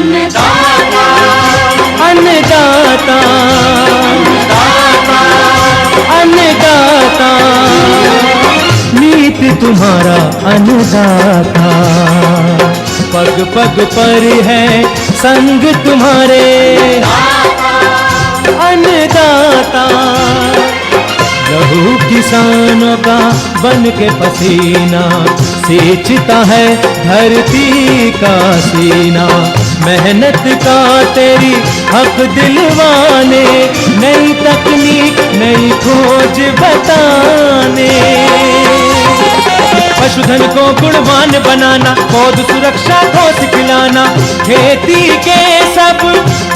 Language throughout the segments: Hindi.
अन्नदाता अन्नदाता अन्नदाता नीत तुम्हारा अन्नदाता, पग पग पर है संग तुम्हारे अन्नदाता। लहू किसानों का बन के पसीना सींचता है धरती का सीना, मेहनत का तेरी हक दिलवाने, नई तकनीक नई खोज बताने। पशुधन को गुणवान बनाना, पौध सुरक्षा को सिखलाना, खेती के सब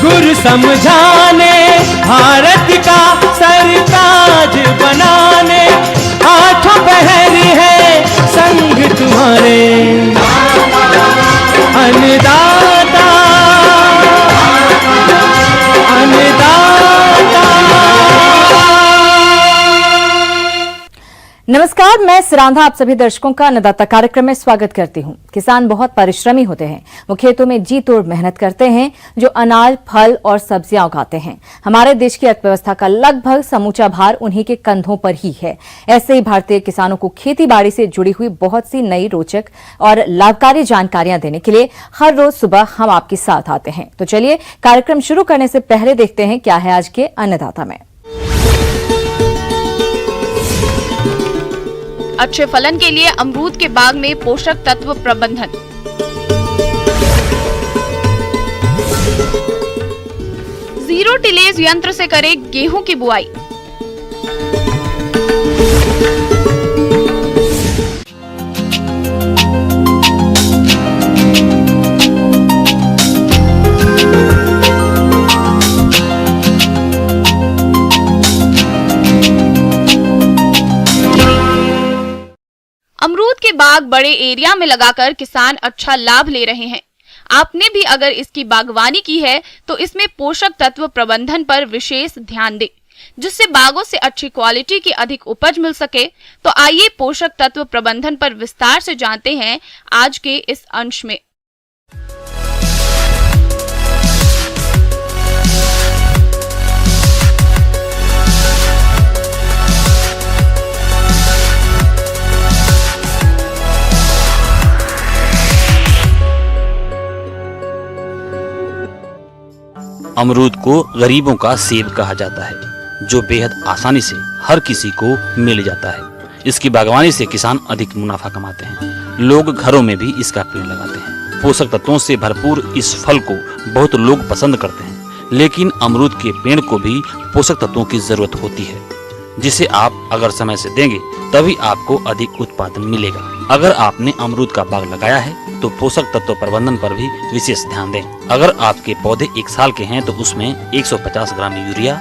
गुर समझाने, भारत का सरताज बनाने, आठों पहर है संग तुम्हारे अन्नदाता अन्नदाता। नमस्कार, मैं सिरांधा आप सभी दर्शकों का अन्नदाता कार्यक्रम में स्वागत करती हूं। किसान बहुत परिश्रमी होते हैं, वो खेतों में जी तोड़ मेहनत करते हैं, जो अनाज फल और सब्जियां उगाते हैं। हमारे देश की अर्थव्यवस्था का लगभग समूचा भार उन्हीं के कंधों पर ही है। ऐसे ही भारतीय किसानों को खेती बाड़ी से जुड़ी हुई बहुत सी नई रोचक और लाभकारी जानकारियां देने के लिए हर रोज सुबह हम आपके साथ आते हैं। तो चलिए कार्यक्रम शुरू करने से पहले देखते हैं क्या है आज के अन्नदाता में। अच्छे फलन के लिए अमरूद के बाग में पोषक तत्व प्रबंधन। जीरो टिलेज यंत्र से करें गेहूं की बुआई। अमरूद के बाग बड़े एरिया में लगाकर किसान अच्छा लाभ ले रहे हैं। आपने भी अगर इसकी बागवानी की है तो इसमें पोषक तत्व प्रबंधन पर विशेष ध्यान दें, जिससे बागों से अच्छी क्वालिटी की अधिक उपज मिल सके। तो आइए पोषक तत्व प्रबंधन पर विस्तार से जानते हैं आज के इस अंश में। अमरूद को गरीबों का सेब कहा जाता है, जो बेहद आसानी से हर किसी को मिल जाता है। इसकी बागवानी से किसान अधिक मुनाफा कमाते हैं। लोग घरों में भी इसका पेड़ लगाते हैं। पोषक तत्वों से भरपूर इस फल को बहुत लोग पसंद करते हैं, लेकिन अमरूद के पेड़ को भी पोषक तत्वों की जरूरत होती है, जिसे आप अगर समय से देंगे तभी आपको अधिक उत्पादन मिलेगा। अगर आपने अमरूद का बाग लगाया है तो पोषक तत्व प्रबंधन पर भी विशेष ध्यान दें। अगर आपके पौधे 1 साल के हैं तो उसमें 150 ग्राम यूरिया,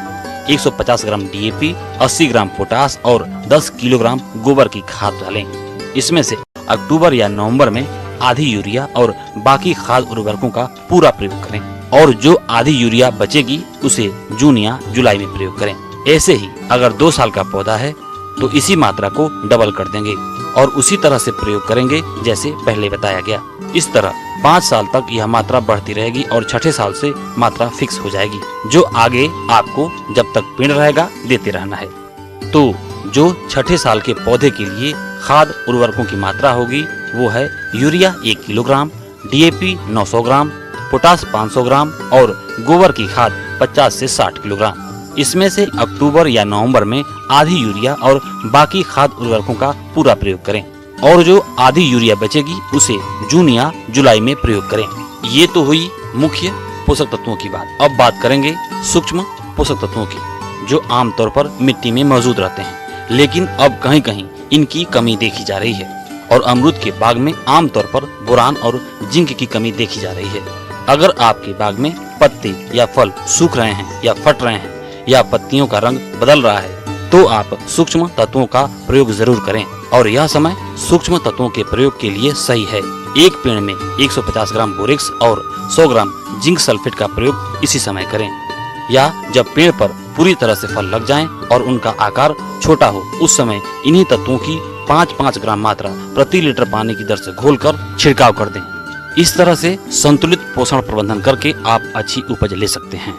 150 ग्राम DAP, 80 ग्राम पोटास और 10 किलोग्राम गोबर की खाद डालें। इसमें से अक्टूबर या नवंबर में आधी यूरिया और बाकी खाद उर्वरकों का पूरा प्रयोग करें, और जो आधी यूरिया बचेगी उसे जून या जुलाई में प्रयोग करें। ऐसे ही अगर 2 साल का पौधा है तो इसी मात्रा को डबल कर देंगे और उसी तरह से प्रयोग करेंगे जैसे पहले बताया गया। इस तरह 5 साल तक यह मात्रा बढ़ती रहेगी और 6ठे साल से मात्रा फिक्स हो जाएगी, जो आगे आपको जब तक पेड़ रहेगा देते रहना है। तो जो 6ठे साल के पौधे के लिए खाद उर्वरकों की मात्रा होगी वो है यूरिया 1 किलोग्राम, DAP 900 ग्राम, पोटास 500 ग्राम और गोबर की खाद 50 से 60 किलोग्राम। इसमें से अक्टूबर या नवंबर में आधी यूरिया और बाकी खाद उर्वरकों का पूरा प्रयोग करें, और जो आधी यूरिया बचेगी उसे जून या जुलाई में प्रयोग करें। ये तो हुई मुख्य पोषक तत्वों की बात। अब बात करेंगे सूक्ष्म पोषक तत्वों की, जो आमतौर पर मिट्टी में मौजूद रहते हैं, लेकिन अब कहीं कहीं इनकी कमी देखी जा रही है। और अमरूद के बाग में आमतौर पर बोरान और जिंक की कमी देखी जा रही है। अगर आपके बाग में पत्ते या फल सूख रहे हैं या फट रहे हैं या पत्तियों का रंग बदल रहा है तो आप सूक्ष्म तत्वों का प्रयोग जरूर करें, और यह समय सूक्ष्म तत्वों के प्रयोग के लिए सही है। एक पेड़ में 150 ग्राम बोरेक्स और 100 ग्राम जिंक सल्फेट का प्रयोग इसी समय करें, या जब पेड़ पर पूरी तरह से फल लग जाएं और उनका आकार छोटा हो, उस समय इन्हीं तत्वों की 5-5 ग्राम मात्रा प्रति लीटर पानी की दर से घोलकर छिड़काव कर दें। इस तरह से संतुलित पोषण प्रबंधन करके आप अच्छी उपज ले सकते हैं।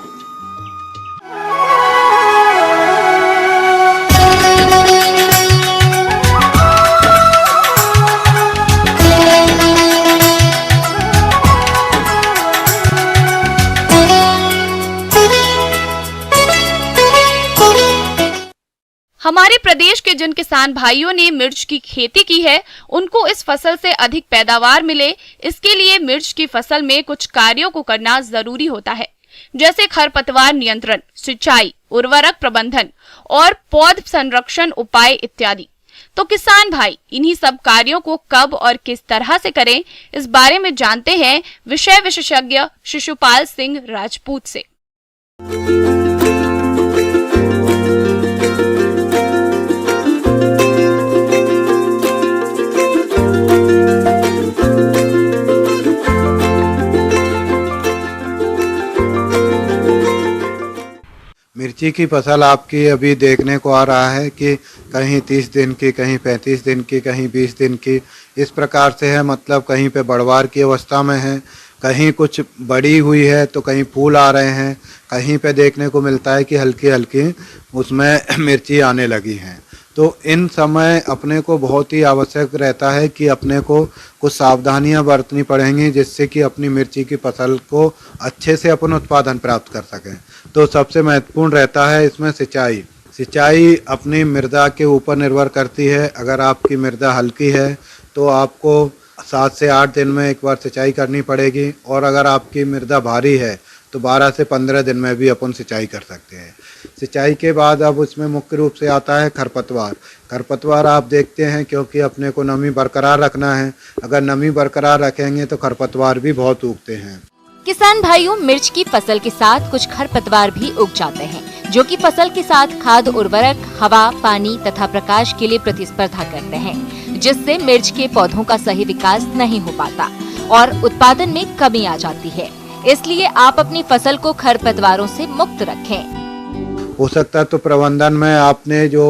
हमारे प्रदेश के जिन किसान भाइयों ने मिर्च की खेती की है, उनको इस फसल से अधिक पैदावार मिले, इसके लिए मिर्च की फसल में कुछ कार्यों को करना जरूरी होता है, जैसे खरपतवार नियंत्रण, सिंचाई, उर्वरक प्रबंधन और पौध संरक्षण उपाय इत्यादि। तो किसान भाई इन्हीं सब कार्यों को कब और किस तरह से करें, इस बारे में जानते हैं विषय विशेषज्ञ शिशुपाल सिंह राजपूत से। मिर्ची की फसल आपकी अभी देखने को आ रहा है कि कहीं 30 दिन की, कहीं 35 दिन की, कहीं 20 दिन की, इस प्रकार से है। मतलब कहीं पे बढ़वार की अवस्था में है, कहीं कुछ बड़ी हुई है तो कहीं फूल आ रहे हैं, कहीं पे देखने को मिलता है कि हल्की हल्की उसमें मिर्ची आने लगी हैं। तो इन समय अपने को बहुत ही आवश्यक रहता है कि अपने को कुछ सावधानियां बरतनी पड़ेंगी, जिससे कि अपनी मिर्ची की फसल को अच्छे से अपन उत्पादन प्राप्त कर सकें। तो सबसे महत्वपूर्ण रहता है इसमें सिंचाई। सिंचाई अपनी मृदा के ऊपर निर्भर करती है। अगर आपकी मृदा हल्की है तो आपको 7 से 8 दिन में एक बार सिंचाई करनी पड़ेगी, और अगर आपकी मृदा भारी है तो 12 से 15 दिन में भी अपन सिंचाई कर सकते हैं। सिंचाई के बाद अब उसमें मुख्य रूप से आता है खरपतवार। खरपतवार आप देखते हैं, क्योंकि अपने को नमी बरकरार रखना है। अगर नमी बरकरार रखेंगे तो खरपतवार भी बहुत उगते हैं। किसान भाइयों, मिर्च की फसल के साथ कुछ खरपतवार भी उग जाते हैं, जो कि फसल के साथ खाद, उर्वरक, हवा, पानी तथा प्रकाश के लिए प्रतिस्पर्धा करते हैं, जिससे मिर्च के पौधों का सही विकास नहीं हो पाता और उत्पादन में कमी आ जाती है। इसलिए आप अपनी फसल को खरपतवारों से मुक्त रखें। पोषक तत्व प्रबंधन में आपने जो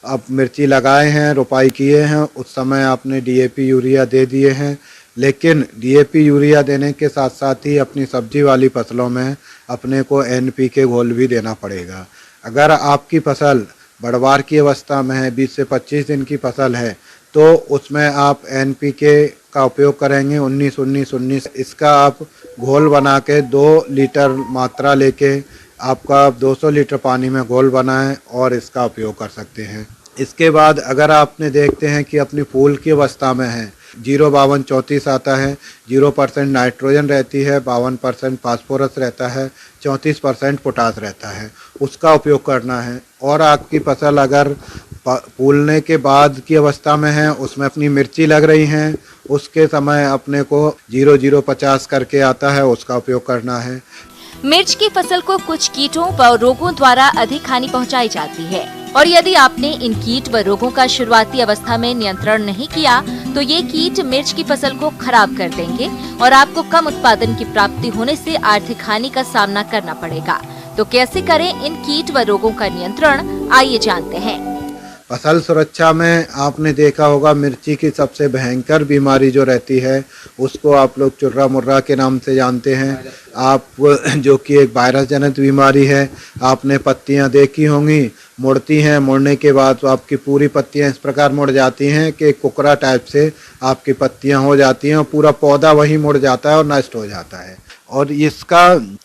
अब मिर्ची लगाए हैं, रोपाई किए हैं, उस समय आपने डीएपी यूरिया दे दिए हैं, लेकिन डीएपी यूरिया देने के साथ साथ ही अपनी सब्जी वाली फसलों में अपने को एनपीके घोल भी देना पड़ेगा। अगर आपकी फसल बढ़वार की अवस्था में है, 20 से 25 दिन की फसल है, तो उसमें आप एनपीके का उपयोग करेंगे 19-19-19। इसका आप घोल बना के 2 लीटर मात्रा लेके आपका 200 लीटर पानी में घोल बनाएं और इसका उपयोग कर सकते हैं। इसके बाद अगर आपने देखते हैं कि अपनी फूल की अवस्था में है, 05234 आता है, 0% नाइट्रोजन रहती है, 52% फास्फोरस रहता है, 34% पोटास रहता है, उसका उपयोग करना है। और आपकी फसल अगर फूलने के बाद की अवस्था में है, उसमें अपनी मिर्ची लग रही हैं, उसके समय अपने को 0050 करके आता है, उसका उपयोग करना है। मिर्च की फसल को कुछ कीटों व रोगों द्वारा अधिक हानि पहुंचाई जाती है, और यदि आपने इन कीट व रोगों का शुरुआती अवस्था में नियंत्रण नहीं किया तो ये कीट मिर्च की फसल को खराब कर देंगे और आपको कम उत्पादन की प्राप्ति होने से आर्थिक हानि का सामना करना पड़ेगा। तो कैसे करें इन कीट व रोगों का नियंत्रण, आइए जानते हैं। फसल सुरक्षा में आपने देखा होगा मिर्ची की सबसे भयंकर बीमारी जो रहती है उसको आप लोग चुर्रा मुर्रा के नाम से जानते हैं आप, जो कि एक वायरस जनित बीमारी है। आपने पत्तियां देखी होंगी, मुड़ती हैं, मुड़ने के बाद तो आपकी पूरी पत्तियां इस प्रकार मुड़ जाती हैं कि कुकरा टाइप से आपकी पत्तियां हो जाती हैं और पूरा पौधा वही मुड़ जाता है और नष्ट हो जाता है। और इसका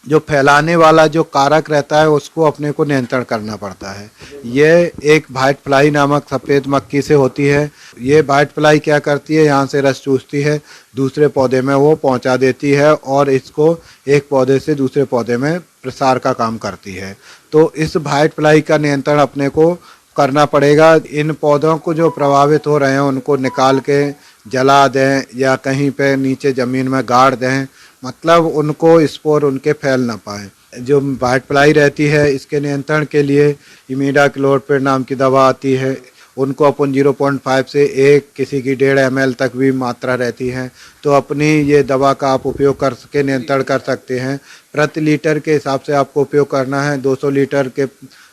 जो फैलाने वाला जो कारक रहता है उसको अपने को नियंत्रण करना पड़ता है। ये एक व्हाइट फ्लाई नामक सफ़ेद मक्खी से होती है। ये व्हाइट फ्लाई क्या करती है, यहाँ से रस चूसती है, दूसरे पौधे में वो पहुँचा देती है और इसको एक पौधे से दूसरे पौधे में प्रसार का काम करती है। तो इस व्हाइट फ्लाई का नियंत्रण अपने को करना पड़ेगा। इन पौधों को जो प्रभावित हो रहे हैं उनको निकाल के जला दें या कहीं पे नीचे ज़मीन में गाड़ दें, मतलब उनको स्पोर उनके फैल ना पाए। जो व्हाइट फ्लाई रहती है इसके नियंत्रण के लिए इमिडाक्लोप्रिड नाम की दवा आती है, उनको अपन 0.5 से 1 किसी की 1.5 ml तक भी मात्रा रहती है, तो अपनी ये दवा का आप उपयोग करके नियंत्रण कर सकते हैं। प्रति लीटर के हिसाब से आपको उपयोग करना है। 200 लीटर के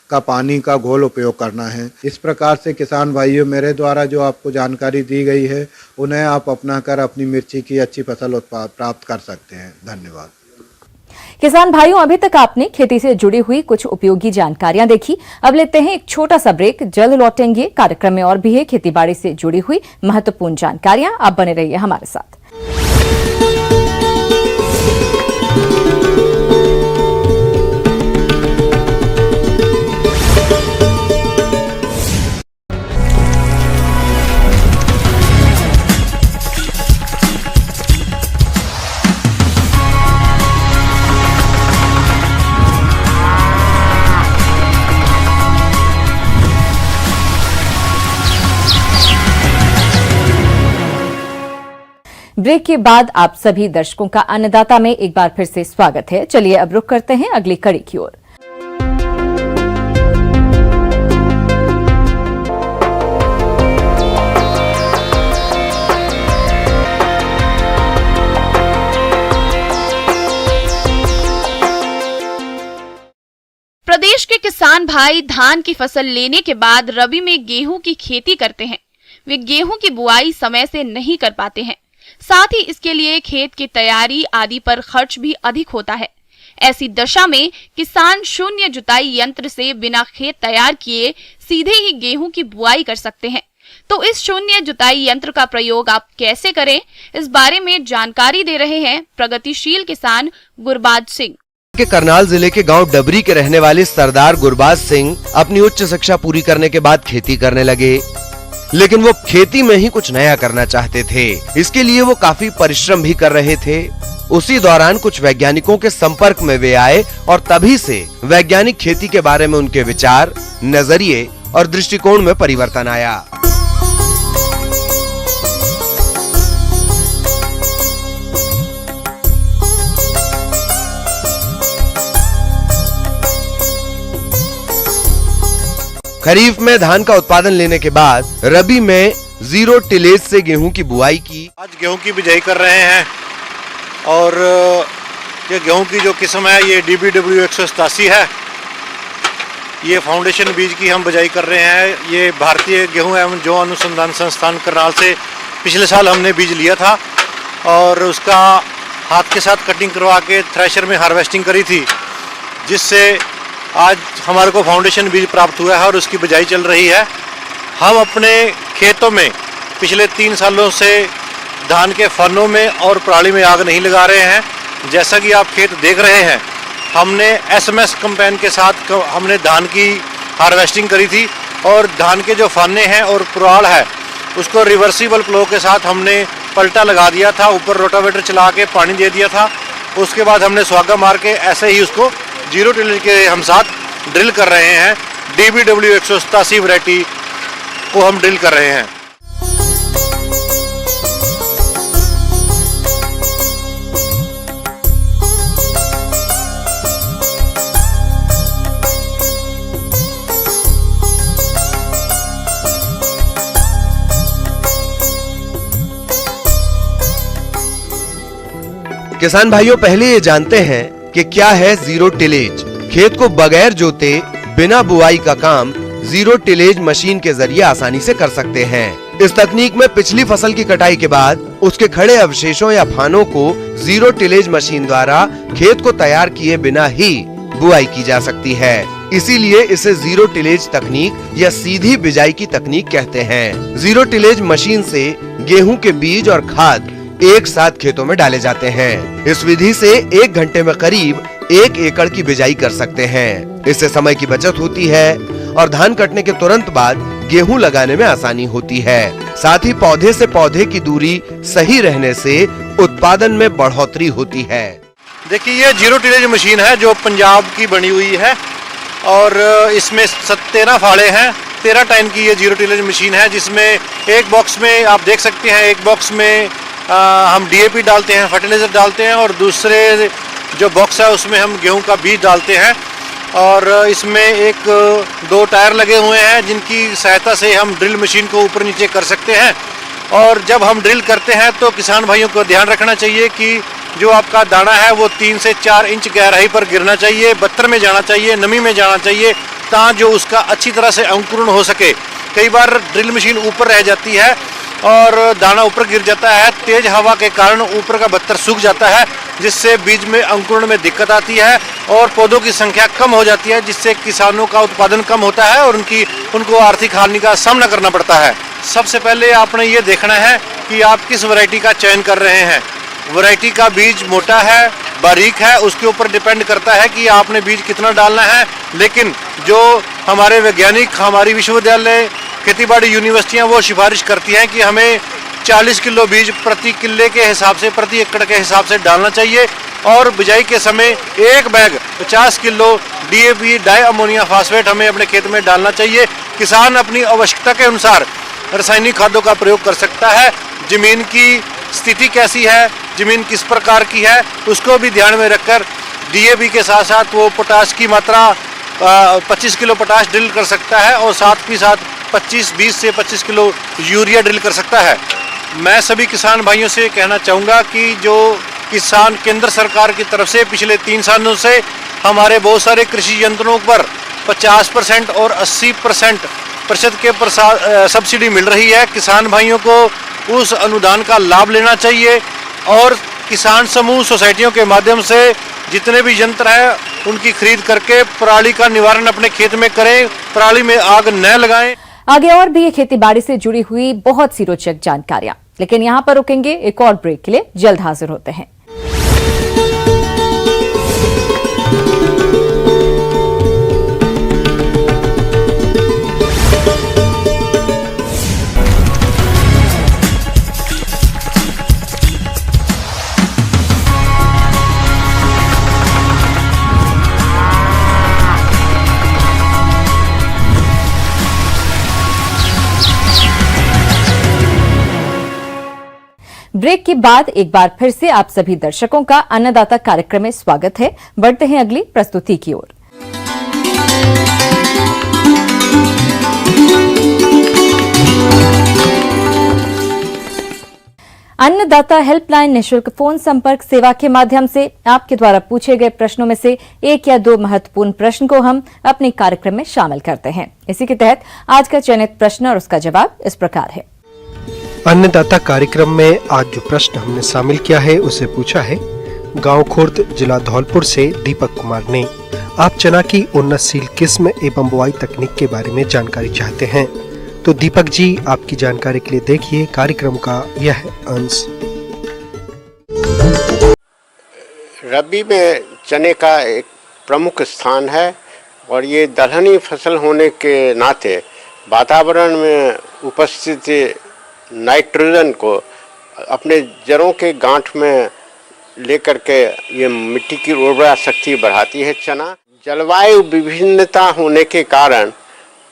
का पानी का घोल उपयोग करना है। इस प्रकार से किसान भाइयों, मेरे द्वारा जो आपको जानकारी दी गई है उन्हें आप अपना कर अपनी मिर्ची की अच्छी फसल प्राप्त कर सकते हैं। धन्यवाद। किसान भाइयों, अभी तक आपने खेती से जुड़ी हुई कुछ उपयोगी जानकारियां देखी। अब लेते हैं एक छोटा सा ब्रेक, जल्द लौटेंगे। कार्यक्रम में और भी है खेतीबाड़ी से जुड़ी हुई महत्वपूर्ण जानकारियां। आप बने रहिए हमारे साथ। ब्रेक के बाद आप सभी दर्शकों का अन्नदाता में एक बार फिर से स्वागत है। चलिए अब रुख करते हैं अगली कड़ी की ओर। प्रदेश के किसान भाई धान की फसल लेने के बाद रबी में गेहूं की खेती करते हैं। वे गेहूं की बुआई समय से नहीं कर पाते हैं, साथ ही इसके लिए खेत की तैयारी आदि पर खर्च भी अधिक होता है। ऐसी दशा में किसान शून्य जुताई यंत्र से बिना खेत तैयार किए सीधे ही गेहूं की बुआई कर सकते हैं। तो इस शून्य जुताई यंत्र का प्रयोग आप कैसे करें, इस बारे में जानकारी दे रहे हैं प्रगतिशील किसान गुरबाज सिंह। के करनाल जिले के गांव डबरी के रहने वाले सरदार गुरबाज सिंह अपनी उच्च शिक्षा पूरी करने के बाद खेती करने लगे, लेकिन वो खेती में ही कुछ नया करना चाहते थे। इसके लिए वो काफी परिश्रम भी कर रहे थे। उसी दौरान कुछ वैज्ञानिकों के संपर्क में वे आए और तभी से वैज्ञानिक खेती के बारे में उनके विचार, नजरिए और दृष्टिकोण में परिवर्तन आया। खरीफ में धान का उत्पादन लेने के बाद रबी में जीरो टिलेज से गेहूं की बुआई की। आज गेहूं की बिजाई कर रहे हैं और ये गेहूं की जो किस्म है ये DBW 187 है। ये फाउंडेशन बीज की हम बिजाई कर रहे हैं। ये भारतीय गेहूं एवं जौ अनुसंधान संस्थान करनाल से पिछले साल हमने बीज लिया था और उसका हाथ के साथ कटिंग करवा के थ्रेशर में हार्वेस्टिंग करी थी, जिससे आज हमारे को फाउंडेशन बीज प्राप्त हुआ है और उसकी बिजाई चल रही है। हम अपने खेतों में पिछले 3 सालों से धान के फनों में और पराली में आग नहीं लगा रहे हैं। जैसा कि आप खेत देख रहे हैं, हमने SMS कंपेन के साथ हमने धान की हार्वेस्टिंग करी थी और धान के जो फाने हैं और पुराल है उसको रिवर्सिबल प्लो के साथ हमने पलटा लगा दिया था, ऊपर रोटावेटर चला के पानी दे दिया था। उसके बाद हमने स्वागा मार के ऐसे ही उसको जीरो टिलेज के हम साथ ड्रिल कर रहे हैं। DBW 187 वैरायटी को हम ड्रिल कर रहे हैं। किसान भाइयों, पहले ये जानते हैं कि क्या है जीरो टिलेज। खेत को बगैर जोते बिना बुआई का काम जीरो टिलेज मशीन के जरिए आसानी से कर सकते हैं। इस तकनीक में पिछली फसल की कटाई के बाद उसके खड़े अवशेषों या फानों को जीरो टिलेज मशीन द्वारा खेत को तैयार किए बिना ही बुआई की जा सकती है। इसीलिए इसे जीरो टिलेज तकनीक या सीधी बिजाई की तकनीक कहते हैं। जीरो टिलेज मशीन से गेहूं के बीज और खाद एक साथ खेतों में डाले जाते हैं। इस विधि से 1 घंटे में करीब 1 एकड़ की बिजाई कर सकते हैं। इससे समय की बचत होती है और धान कटने के तुरंत बाद गेहूं लगाने में आसानी होती है। साथ ही पौधे से पौधे की दूरी सही रहने से उत्पादन में बढ़ोतरी होती है। देखिए, ये जीरो टिलेज मशीन है जो पंजाब की बनी हुई है और इसमें 13 फाड़े हैं। 13 टन की ये जीरो टिलेज मशीन है, जिसमें एक बॉक्स में आप देख सकते हैं, एक बॉक्स में हम DAP डालते हैं, फर्टिलाइजर डालते हैं और दूसरे जो बॉक्स है उसमें हम गेहूं का बीज डालते हैं। और इसमें 1-2 टायर लगे हुए हैं जिनकी सहायता से हम ड्रिल मशीन को ऊपर नीचे कर सकते हैं। और जब हम ड्रिल करते हैं तो किसान भाइयों को ध्यान रखना चाहिए कि जो आपका दाना है वो 3 से 4 इंच गहराई पर गिरना चाहिए, 72 में जाना चाहिए, नमी में जाना चाहिए, जो उसका अच्छी तरह से अंकुरण हो सके। कई बार ड्रिल मशीन ऊपर रह जाती है और दाना ऊपर गिर जाता है, तेज हवा के कारण ऊपर का बत्तर सूख जाता है, जिससे बीज में अंकुरण में दिक्कत आती है और पौधों की संख्या कम हो जाती है, जिससे किसानों का उत्पादन कम होता है और उनको आर्थिक हानि का सामना करना पड़ता है। सबसे पहले आपने ये देखना है कि आप किस वैरायटी का चयन कर रहे हैं। वैरायटी का बीज मोटा है, बारीक है, उसके ऊपर डिपेंड करता है कि आपने बीज कितना डालना है। लेकिन जो हमारे वैज्ञानिक, हमारी विश्वविद्यालय, खेतीबाड़ी यूनिवर्सिटियां वो सिफारिश करती हैं कि हमें 40 किलो बीज प्रति किल्ले के हिसाब से, प्रति एकड़ के हिसाब से डालना चाहिए और बिजाई के समय एक bag 50 kilo DAP di ammonia phosphate हमें अपने खेत में डालना चाहिए। किसान अपनी आवश्यकता के अनुसार रासायनिक खादों का प्रयोग कर सकता है। जमीन की स्थिति कैसी है, जमीन किस प्रकार की है, उसको भी ध्यान में रखकर DAP के साथ साथ वो पोटाश की मात्रा 25 किलो पोटाश ड्रिल कर सकता है और साथ ही साथ 20 से 25 किलो यूरिया ड्रिल कर सकता है। मैं सभी किसान भाइयों से कहना चाहूँगा कि जो किसान केंद्र सरकार की तरफ से पिछले 3 सालों से हमारे बहुत सारे कृषि यंत्रों पर 50% और 80% के सब्सिडी मिल रही है। किसान भाइयों को उस अनुदान का लाभ लेना चाहिए और किसान समूह सोसाइटियों के माध्यम से जितने भी यंत्र हैं उनकी खरीद करके पराली का निवारण अपने खेत में करें, पराली में आग न लगाएं। आगे और भी ये खेती बाड़ी से जुड़ी हुई बहुत सी रोचक जानकारियां, लेकिन यहां पर रुकेंगे, एक और ब्रेक के लिए जल्द हाजिर होते हैं। ब्रेक के बाद एक बार फिर से आप सभी दर्शकों का अन्नदाता कार्यक्रम में स्वागत है। बढ़ते हैं अगली प्रस्तुति की ओर। अन्नदाता हेल्पलाइन निःशुल्क फोन संपर्क सेवा के माध्यम से आपके द्वारा पूछे गए प्रश्नों में से 1 या 2 महत्वपूर्ण प्रश्न को हम अपने कार्यक्रम में शामिल करते हैं। इसी के तहत आज का चयनित प्रश्न और उसका जवाब इस प्रकार है। अन्नदाता कार्यक्रम में आज जो प्रश्न हमने शामिल किया है उसे पूछा है गांव खुर्द, जिला धौलपुर से दीपक कुमार ने। आप चना की उन्नतशील किस्म एवं बुआई तकनीक के बारे में जानकारी चाहते हैं, तो दीपक जी आपकी जानकारी के लिए देखिए कार्यक्रम का यह अंश। रबी में चने का एक प्रमुख स्थान है और ये दलहनी फसल होने के नाते वातावरण में उपस्थित नाइट्रोजन को अपने जड़ों के गांठ में लेकर के ये मिट्टी की उर्वरा शक्ति बढ़ाती है। चना जलवायु विभिन्नता होने के कारण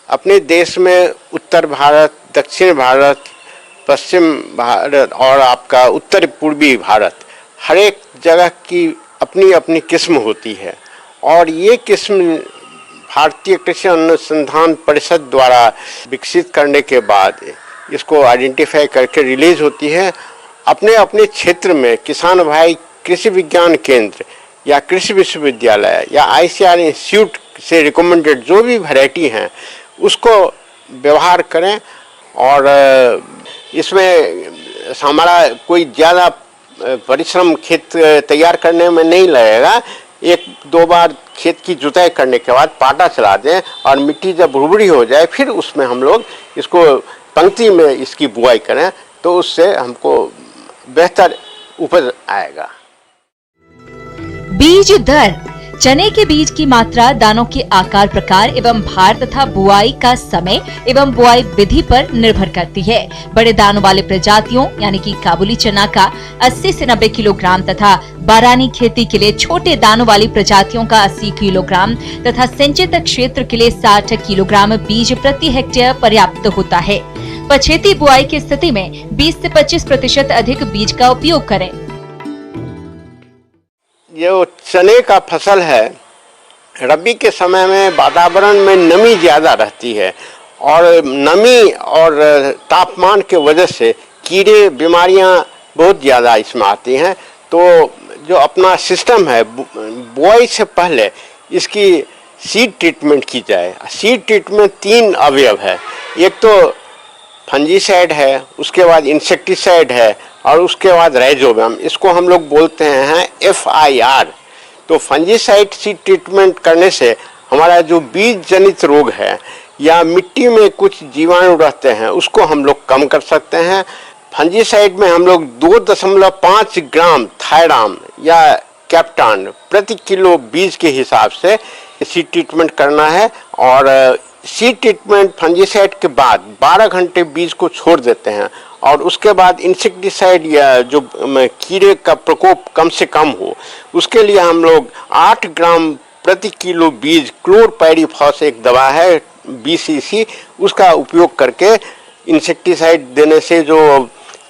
अपने देश में उत्तर भारत, दक्षिण भारत, पश्चिम भारत और आपका उत्तर पूर्वी भारत, हर एक जगह की अपनी अपनी किस्म होती है और ये किस्म भारतीय कृषि अनुसंधान परिषद द्वारा विकसित करने के बाद इसको आइडेंटिफाई करके रिलीज होती है। अपने अपने क्षेत्र में किसान भाई कृषि विज्ञान केंद्र या कृषि विश्वविद्यालय या ICAR इंस्टीट्यूट से रिकमेंडेड जो भी वैरायटी हैं उसको व्यवहार करें और इसमें हमारा कोई ज़्यादा परिश्रम खेत तैयार करने में नहीं लगेगा। 1-2 बार खेत की जुताई करने के बाद पाटा चला दें और मिट्टी जब भुरभुरी हो जाए फिर उसमें हम लोग इसको पंक्ति में इसकी बुआई करें तो उससे हमको बेहतर उपज आएगा। बीज दर चने के बीज की मात्रा, दानों के आकार, प्रकार एवं भार तथा बुआई का समय एवं बुआई विधि पर निर्भर करती है। बड़े दानों वाले प्रजातियों यानी कि काबुली चना का 80 से 90 किलोग्राम तथा बारानी खेती के लिए छोटे दानों वाली प्रजातियों का 80 किलोग्राम तथा सिंचित क्षेत्र के लिए 60 किलोग्राम बीज प्रति हेक्टेयर पर्याप्त होता है। पछेती बुआई की स्थिति में 20 से 25% अधिक बीज का उपयोग करें। जो चने का फसल है, रबी के समय में वातावरण में नमी ज़्यादा रहती है और नमी और तापमान के वजह से कीड़े बीमारियां बहुत ज़्यादा इसमें आती हैं। तो जो अपना सिस्टम है बुआई से पहले इसकी सीड ट्रीटमेंट की जाए। सीड ट्रीटमेंट 3 अवयव है, एक तो फंजीसाइड है, उसके बाद इंसेक्टिसाइड है और उसके बाद राइजोबियम, इसको हम लोग बोलते हैं FIR। तो फंजीसाइड सीड ट्रीटमेंट करने से हमारा जो बीज जनित रोग है या मिट्टी में कुछ जीवाणु रहते हैं उसको हम लोग कम कर सकते हैं। फंजीसाइड में हम लोग 2.5 ग्राम थायराम या कैप्टान प्रति किलो बीज के हिसाब से सीड ट्रीटमेंट करना है और सीड ट्रीटमेंट फंजीसाइड के बाद 12 घंटे बीज को छोड़ देते हैं और उसके बाद इंसेक्टिसाइड या जो कीड़े का प्रकोप कम से कम हो उसके लिए हम लोग 8 ग्राम प्रति किलो बीज क्लोरपाइरीफॉस एक दवा है 20 cc, उसका उपयोग करके इंसेक्टिसाइड देने से जो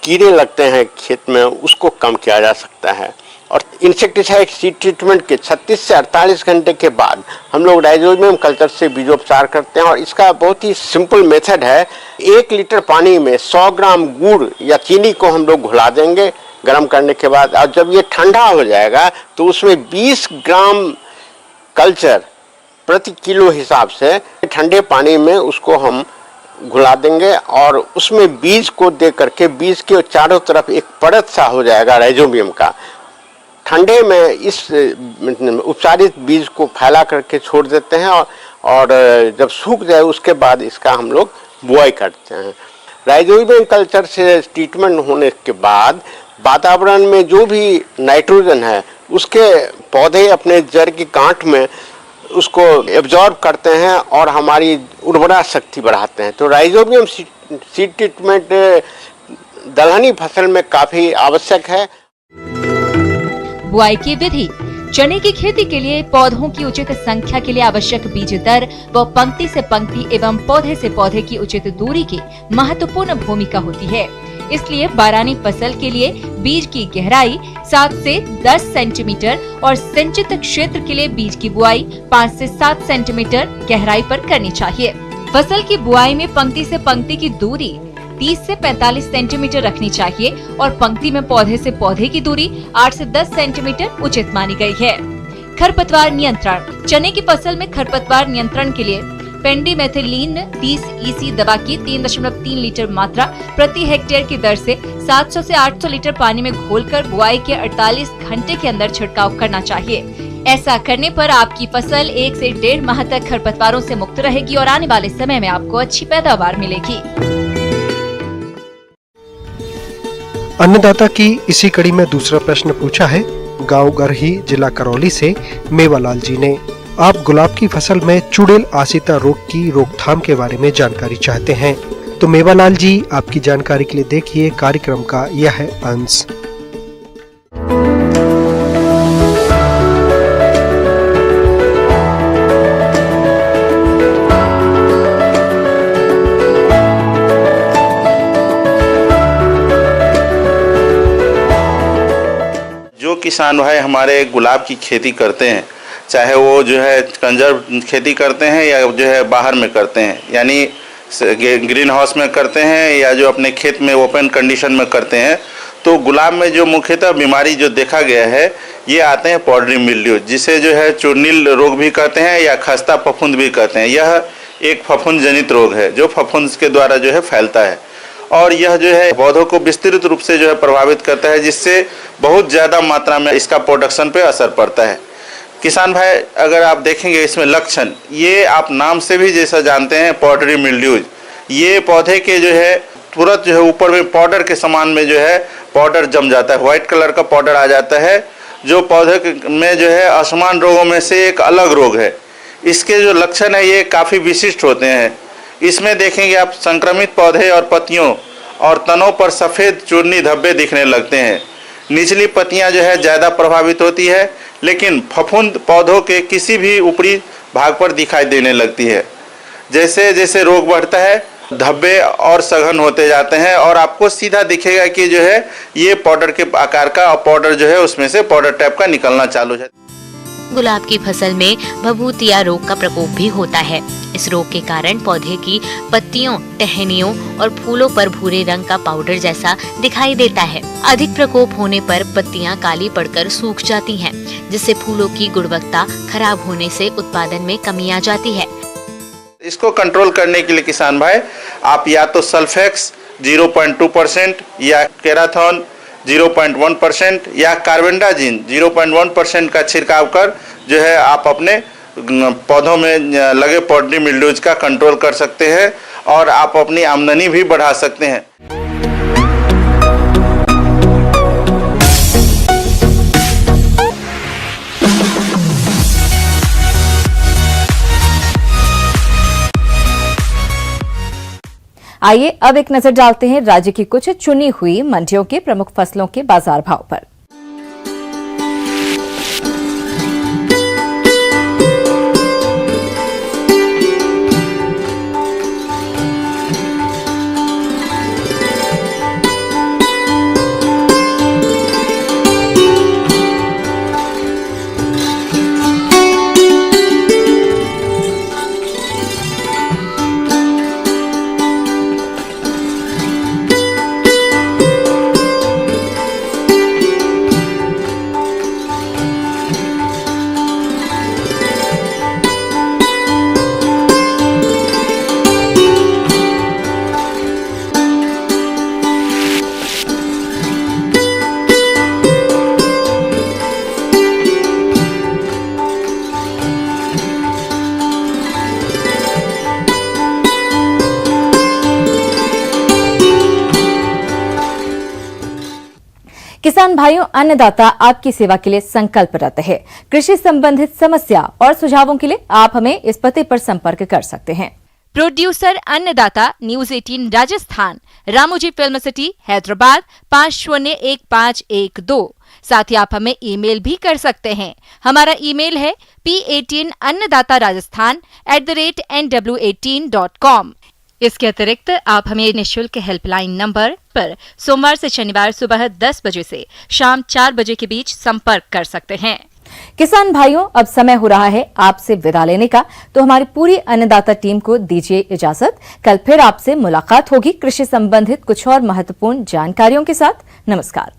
कीड़े लगते हैं खेत में उसको कम किया जा सकता है। और इंसेक्टिसाइड सीड ट्रीटमेंट के 36 से 48 घंटे के बाद हम लोग राइजोबियम कल्चर से बीजोपचार करते हैं और इसका बहुत ही सिंपल मेथड है। 1 लीटर पानी में 100 ग्राम गुड़ या चीनी को हम लोग घुला देंगे गर्म करने के बाद, और जब ये ठंडा हो जाएगा तो उसमें 20 ग्राम कल्चर प्रति किलो हिसाब से ठंडे पानी में उसको हम घुला देंगे और उसमें बीज को दे करके बीज के चारों तरफ एक परत सा हो जाएगा राइजोबियम का। ठंडे में इस उपचारित बीज को फैला करके छोड़ देते हैं और जब सूख जाए उसके बाद इसका हम लोग बुआई करते हैं। राइजोबियम कल्चर से ट्रीटमेंट होने के बाद वातावरण में जो भी नाइट्रोजन है उसके पौधे अपने जड़ की गांठ में उसको एब्जॉर्ब करते हैं और हमारी उर्वरा शक्ति बढ़ाते हैं। तो राइजोबियम सीड ट्रीटमेंट दलहनी फसल में काफी आवश्यक है। बुआई की विधि। चने की खेती के लिए पौधों की उचित संख्या के लिए आवश्यक बीज दर व पंक्ति से पंक्ति एवं पौधे से पौधे की उचित दूरी की महत्वपूर्ण भूमिका होती है। इसलिए बारानी फसल के लिए बीज की गहराई 7 से 10 सेंटीमीटर और सिंचित क्षेत्र के लिए बीज की बुआई 5 से 7 सेंटीमीटर गहराई पर करनी चाहिए। फसल की बुआई में पंक्ति से पंक्ति की दूरी 30 से 45 सेंटीमीटर रखनी चाहिए और पंक्ति में पौधे से पौधे की दूरी 8 से 10 सेंटीमीटर उचित मानी गई है। खरपतवार नियंत्रण। चने की फसल में खरपतवार नियंत्रण के लिए पेंडिमेथिलीन 30 EC दवा की 3.3 लीटर मात्रा प्रति हेक्टेयर की दर से 700 से 800 लीटर पानी में घोलकर बुआई के 48 घंटे के अंदर छिड़काव करना चाहिए। ऐसा करने पर आपकी फसल 1 से 1.5 माह तक खरपतवारों से मुक्त रहेगी और आने वाले समय में आपको अच्छी पैदावार मिलेगी। अन्नदाता की इसी कड़ी में दूसरा प्रश्न पूछा है गांव गरही जिला करौली से मेवालाल जी ने। आप गुलाब की फसल में चुड़ैल आसिता रोग की रोकथाम के बारे में जानकारी चाहते हैं, तो मेवालाल जी आपकी जानकारी के लिए देखिए कार्यक्रम का यह है अंश। जो किसान भाई हमारे गुलाब की खेती करते हैं, चाहे वो जो है कंजर्व खेती करते हैं या जो है बाहर में करते हैं, यानी ग्रीन हाउस में करते हैं या जो अपने खेत में ओपन कंडीशन में करते हैं, तो गुलाब में जो मुख्यतः बीमारी जो देखा गया है ये आते हैं पाउडरी मिल्ड्यू, जिसे जो है चूर्निल रोग भी कहते हैं या खस्ता फफूंद भी कहते हैं। यह एक फफूंद जनित रोग है जो फफूंद के द्वारा जो है फैलता है और यह जो है पौधों को विस्तृत रूप से जो है प्रभावित करता है, जिससे बहुत ज़्यादा मात्रा में इसका प्रोडक्शन पे असर पड़ता है। किसान भाई अगर आप देखेंगे इसमें लक्षण, ये आप नाम से भी जैसा जानते हैं पाउडरी मिल्ड्यूज, ये पौधे के जो है तुरंत जो है ऊपर में पाउडर के समान में जो है पाउडर जम जाता है, व्हाइट कलर का पाउडर आ जाता है, जो पौधे में जो है असमान रोगों में से एक अलग रोग है। इसके जो लक्षण है ये काफ़ी विशिष्ट होते हैं। इसमें देखेंगे आप संक्रमित पौधे और पत्तियों और तनों पर सफ़ेद चूर्नी धब्बे दिखने लगते हैं। निचली पत्तियां जो है ज़्यादा प्रभावित होती है, लेकिन फफूंद पौधों के किसी भी ऊपरी भाग पर दिखाई देने लगती है। जैसे जैसे रोग बढ़ता है धब्बे और सघन होते जाते हैं और आपको सीधा दिखेगा कि जो है ये पाउडर के आकार का और पाउडर जो है उसमें से पाउडर टाइप का निकलना चालू है। गुलाब की फसल में भभूतिया रोग का प्रकोप भी होता है। इस रोग के कारण पौधे की पत्तियों, टहनियों और फूलों पर भूरे रंग का पाउडर जैसा दिखाई देता है अधिक प्रकोप होने पर पत्तियां काली पड़कर सूख जाती हैं, जिससे फूलों की गुणवत्ता खराब होने से उत्पादन में कमी आ जाती है। इसको कंट्रोल करने के लिए किसान भाई आप या तो सल्फेक्स 0.2% या केराथॉन 0.1% या कार्बेंडाजिम 0.1% का छिड़काव कर जो है आप अपने पौधों में लगे पॉडी मिल्ड्यूज का कंट्रोल कर सकते हैं और आप अपनी आमदनी भी बढ़ा सकते हैं। आइए अब एक नजर डालते हैं राज्य की कुछ चुनी हुई मंडियों के प्रमुख फसलों के बाजार भाव पर। किसान भाइयों, अन्नदाता आपकी सेवा के लिए संकल्परत है। कृषि संबंधित समस्या और सुझावों के लिए आप हमें इस पते पर संपर्क कर सकते हैं। प्रोड्यूसर अन्नदाता, news 18 Rajasthan, Ramoji film city, Hyderabad 501512। साथ ही आप हमें ईमेल भी कर सकते हैं। हमारा ईमेल है p18अन्नदाता-rajasthan@nw18.com। इसके अतिरिक्त आप हमें निःशुल्क हेल्पलाइन नंबर पर सोमवार से शनिवार सुबह 10 बजे से शाम 4 बजे के बीच संपर्क कर सकते हैं। किसान भाइयों, अब समय हो रहा है आपसे विदा लेने का, तो हमारी पूरी अन्नदाता टीम को दीजिए इजाजत। कल फिर आपसे मुलाकात होगी कृषि संबंधित कुछ और महत्वपूर्ण जानकारियों के साथ। नमस्कार।